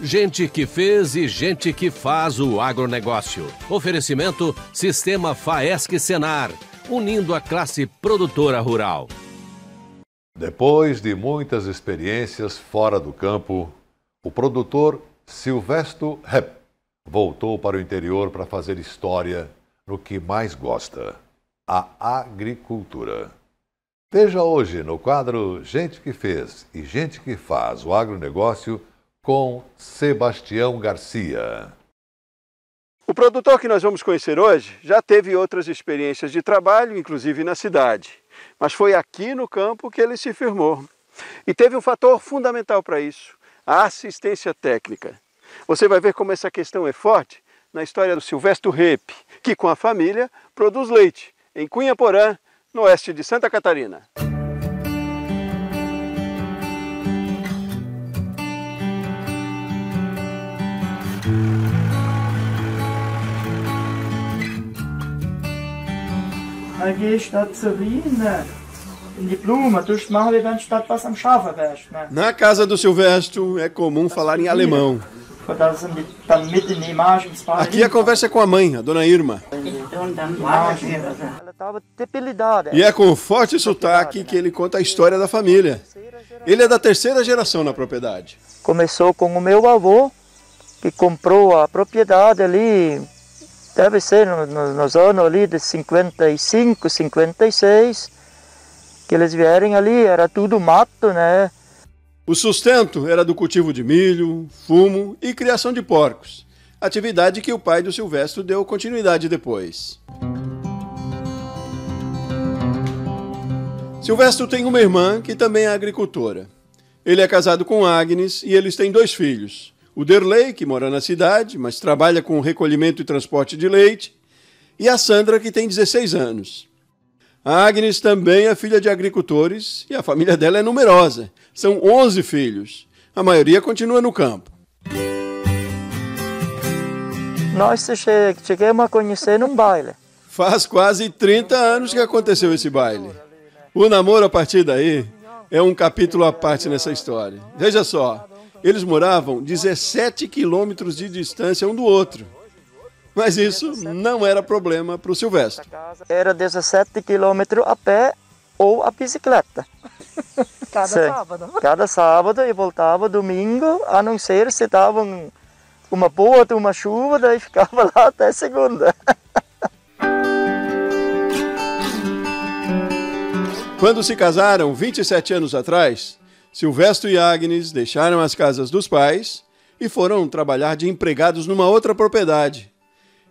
Gente que fez e gente que faz o agronegócio. Oferecimento Sistema Faesc Senar, unindo a classe produtora rural. Depois de muitas experiências fora do campo, o produtor Silvésto Hepp voltou para o interior para fazer história no que mais gosta, a agricultura. Veja hoje no quadro Gente que Fez e Gente que Faz o Agronegócio com Sebastião Garcia. O produtor que nós vamos conhecer hoje já teve outras experiências de trabalho, inclusive na cidade. Mas foi aqui no campo que ele se firmou. E teve um fator fundamental para isso, a assistência técnica. Você vai ver como essa questão é forte na história do Silvésto Hepp, que com a família produz leite em Cunha Porã, no oeste de Santa Catarina. Dann gehst du zu rein, in die Blume, tust machen, wie wenn du statt was am Schafen wärst. Ne? Na casa do Silvésto é comum falar em alemão. Aqui a conversa é com a mãe, a dona Irma. Ela estava debilitada. E é com forte sotaque que ele conta a história da família. Ele é da terceira geração na propriedade. Começou com o meu avô, que comprou a propriedade ali, deve ser nos anos ali de 55, 56, que eles vieram ali, era tudo mato, né? O sustento era do cultivo de milho, fumo e criação de porcos, atividade que o pai do Silvésto deu continuidade depois. Silvésto tem uma irmã que também é agricultora. Ele é casado com Agnes e eles têm 2 filhos. O Derlei, que mora na cidade, mas trabalha com recolhimento e transporte de leite, e a Sandra, que tem 16 anos. A Agnes também é filha de agricultores e a família dela é numerosa. São 11 filhos. A maioria continua no campo. Nós chegamos a conhecer num baile. Faz quase 30 anos que aconteceu esse baile. O namoro a partir daí é um capítulo à parte nessa história. Veja só, eles moravam 17 quilômetros de distância um do outro. Mas isso não era problema para o Silvésto. Era 17 quilômetros a pé ou a bicicleta. Cada sábado e voltava domingo, a não ser se dava uma boa de uma chuva, daí ficava lá até segunda. Quando se casaram 27 anos atrás, Silvésto e Agnes deixaram as casas dos pais e foram trabalhar de empregados numa outra propriedade.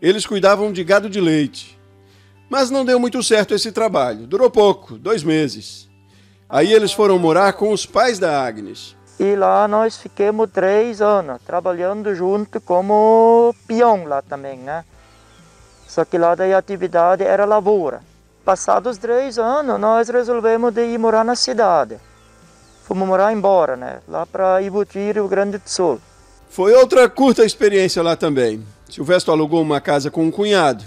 Eles cuidavam de gado de leite. Mas não deu muito certo esse trabalho. Durou pouco, 2 meses. Aí eles foram morar com os pais da Agnes. E lá nós ficamos 3 anos, trabalhando junto como peão lá também, né? Só que lá daí a atividade era lavoura. Passados 3 anos, nós resolvemos de ir morar na cidade. Fomos morar embora, né? Lá para Ibuti, Rio Grande do Sul. Foi outra curta experiência lá também. Silvésto alugou uma casa com um cunhado.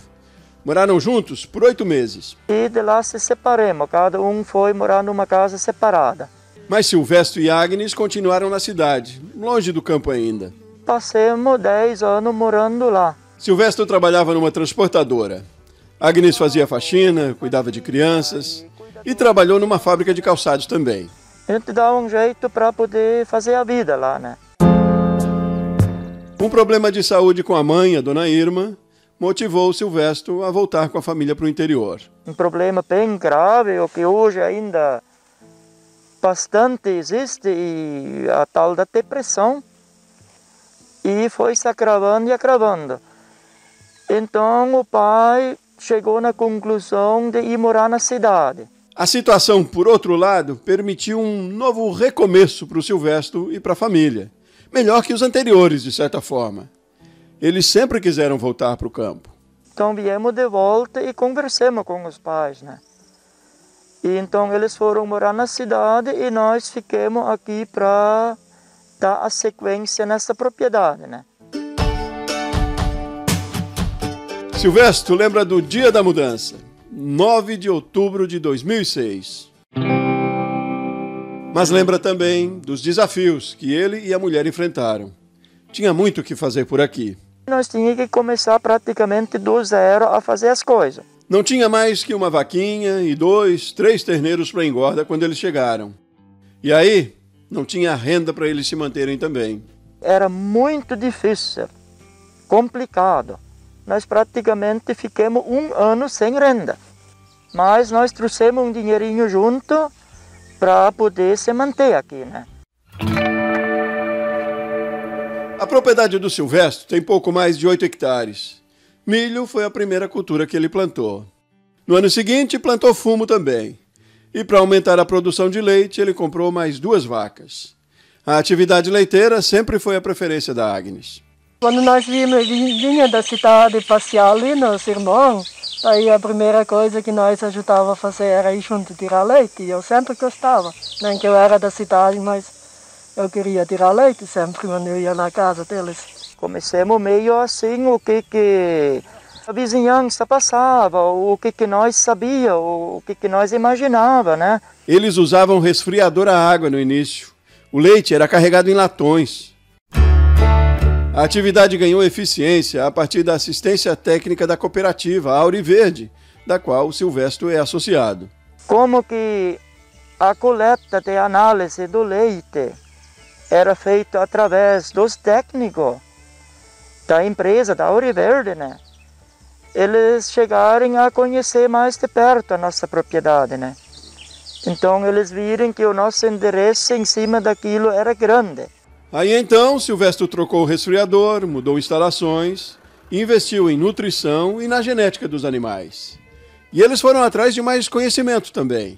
Moraram juntos por 8 meses. E de lá se separamos, cada um foi morar numa casa separada. Mas Silvésto e Agnes continuaram na cidade, longe do campo ainda. Passamos 10 anos morando lá. Silvésto trabalhava numa transportadora. Agnes fazia faxina, cuidava de crianças e trabalhou numa fábrica de calçados também. A gente dá um jeito para poder fazer a vida lá, né? Um problema de saúde com a mãe, a dona Irma, motivou o Silvésto a voltar com a família para o interior. Um problema bem grave, o que hoje ainda bastante existe, e a tal da depressão. E foi se agravando e agravando. Então o pai chegou na conclusão de ir morar na cidade. A situação, por outro lado, permitiu um novo recomeço para o Silvésto e para a família. Melhor que os anteriores, de certa forma. Eles sempre quiseram voltar para o campo. Então viemos de volta e conversamos com os pais, né? E então eles foram morar na cidade e nós ficamos aqui para dar a sequência nessa propriedade, né? Silvésto lembra do dia da mudança, 9 de outubro de 2006. Mas lembra também dos desafios que ele e a mulher enfrentaram. tinha muito o que fazer por aqui. Nós tínhamos que começar praticamente do zero a fazer as coisas. Não tinha mais que uma vaquinha e 2, 3 terneiros para engorda quando eles chegaram. E aí, não tinha renda para eles se manterem também. Era muito difícil, complicado. Nós praticamente ficamos 1 ano sem renda. Mas nós trouxemos um dinheirinho junto para poder se manter aqui, né? A propriedade do Silvestro tem pouco mais de 8 hectares. Milho foi a primeira cultura que ele plantou. No ano seguinte, plantou fumo também. E para aumentar a produção de leite, ele comprou mais 2 vacas. A atividade leiteira sempre foi a preferência da Agnes. Quando nós vinha da cidade passear ali, meus irmãos, aí a primeira coisa que nós ajudava a fazer era ir junto tirar leite. E eu sempre gostava. Nem que eu era da cidade, mas eu queria tirar leite sempre quando eu ia na casa deles. Começamos meio assim, o que a vizinhança passava, o que nós sabíamos, o que nós imaginava, né? Eles usavam resfriador a água no início. O leite era carregado em latões. A atividade ganhou eficiência a partir da assistência técnica da cooperativa Auriverde, da qual o Silvestro é associado. Como que a coleta de análise do leite era feita através dos técnicos da empresa, da Auriverde, né? Eles chegarem a conhecer mais de perto a nossa propriedade, né? Então eles viram que o nosso endereço em cima daquilo era grande. Aí então, Silvestro trocou o resfriador, mudou instalações, investiu em nutrição e na genética dos animais. E eles foram atrás de mais conhecimento também.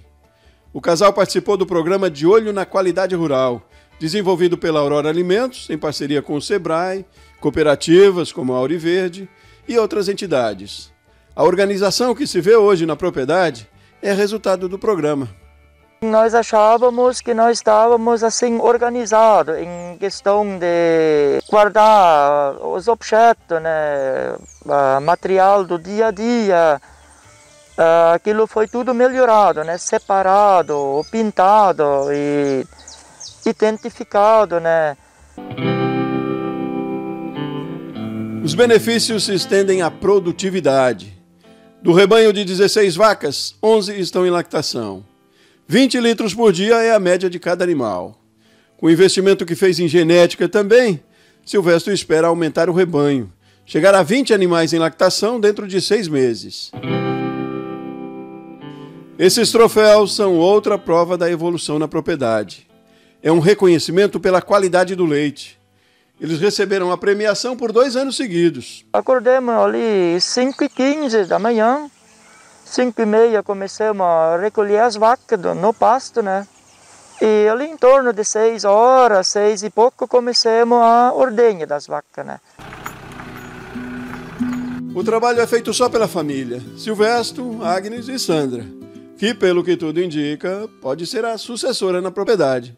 O casal participou do programa De Olho na Qualidade Rural, desenvolvido pela Aurora Alimentos, em parceria com o Sebrae, cooperativas como a Auriverde e outras entidades. A organização que se vê hoje na propriedade é resultado do programa. Nós achávamos que nós estávamos assim organizados em questão de guardar os objetos, né, material do dia a dia. Aquilo foi tudo melhorado, né, separado, pintado e identificado, né. Os benefícios se estendem à produtividade. Do rebanho de 16 vacas, 11 estão em lactação. 20 litros por dia é a média de cada animal. Com o investimento que fez em genética também, Silvestro espera aumentar o rebanho, chegar a 20 animais em lactação dentro de 6 meses. Esses troféus são outra prova da evolução na propriedade. É um reconhecimento pela qualidade do leite. Eles receberam a premiação por 2 anos seguidos. Acordamos ali 5h15 da manhã. 5h30 começamos a recolher as vacas no pasto, né? E ali em torno de 6 horas, 6 e pouco, começamos a ordenha das vacas, né? O trabalho é feito só pela família, Silvestro, Agnes e Sandra, que, pelo que tudo indica, pode ser a sucessora na propriedade.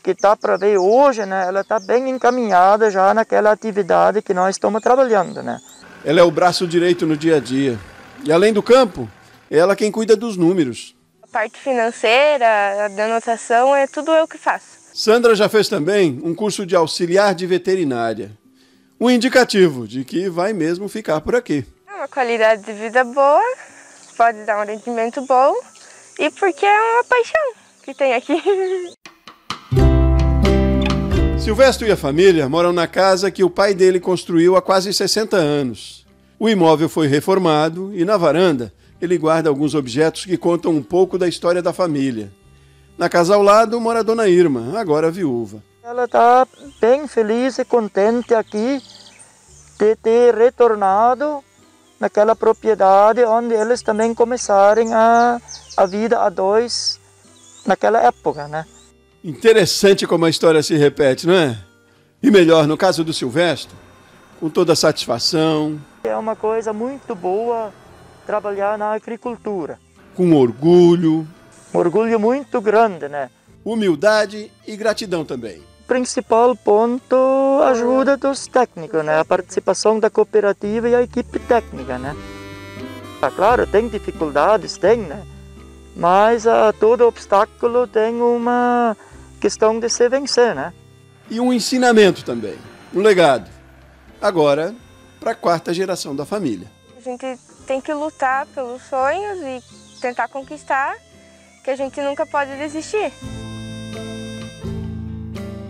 Que está para ver hoje, né? Ela está bem encaminhada já naquela atividade que nós estamos trabalhando, né? Ela é o braço direito no dia a dia. E além do campo, é ela quem cuida dos números. A parte financeira, a denotação, é tudo eu que faço. Sandra já fez também um curso de auxiliar de veterinária. Um indicativo de que vai mesmo ficar por aqui. É uma qualidade de vida boa, pode dar um rendimento bom e porque é uma paixão que tem aqui. Silvestro e a família moram na casa que o pai dele construiu há quase 60 anos. O imóvel foi reformado e na varanda ele guarda alguns objetos que contam um pouco da história da família. Na casa ao lado mora a dona Irma, agora viúva. Ela está bem feliz e contente aqui de ter retornado naquela propriedade onde eles também começaram a vida a 2 naquela época, né? Interessante como a história se repete, não é? E melhor, no caso do Silvestro, com toda a satisfação. É uma coisa muito boa trabalhar na agricultura. Com orgulho. Um orgulho muito grande, né? Humildade e gratidão também. O principal ponto, a ajuda dos técnicos, né? A participação da cooperativa e a equipe técnica, né? Claro, tem dificuldades, tem, né? Mas todo obstáculo tem uma questão de se vencer, né? E um ensinamento também. Um legado. Agora, para a 4ª geração da família. A gente tem que lutar pelos sonhos e tentar conquistar, que a gente nunca pode desistir.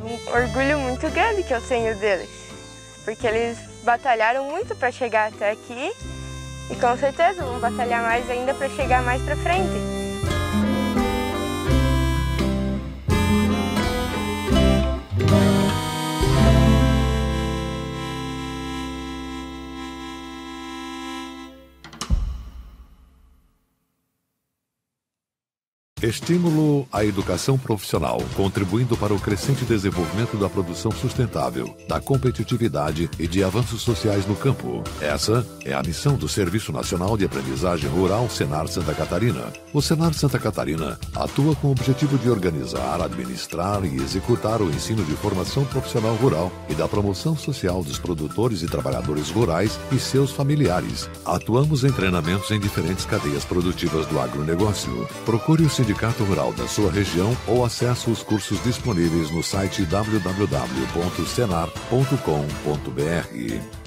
Um orgulho muito grande que eu tenho deles, porque eles batalharam muito para chegar até aqui e com certeza vão batalhar mais ainda para chegar mais para frente. Estímulo à educação profissional, contribuindo para o crescente desenvolvimento da produção sustentável, da competitividade e de avanços sociais no campo. Essa é a missão do Serviço Nacional de Aprendizagem Rural Senar Santa Catarina. O Senar Santa Catarina atua com o objetivo de organizar, administrar e executar o ensino de formação profissional rural e da promoção social dos produtores e trabalhadores rurais e seus familiares. Atuamos em treinamentos em diferentes cadeias produtivas do agronegócio. Procure o Sindicato Rural da sua região ou acesse os cursos disponíveis no site www.senar.com.br.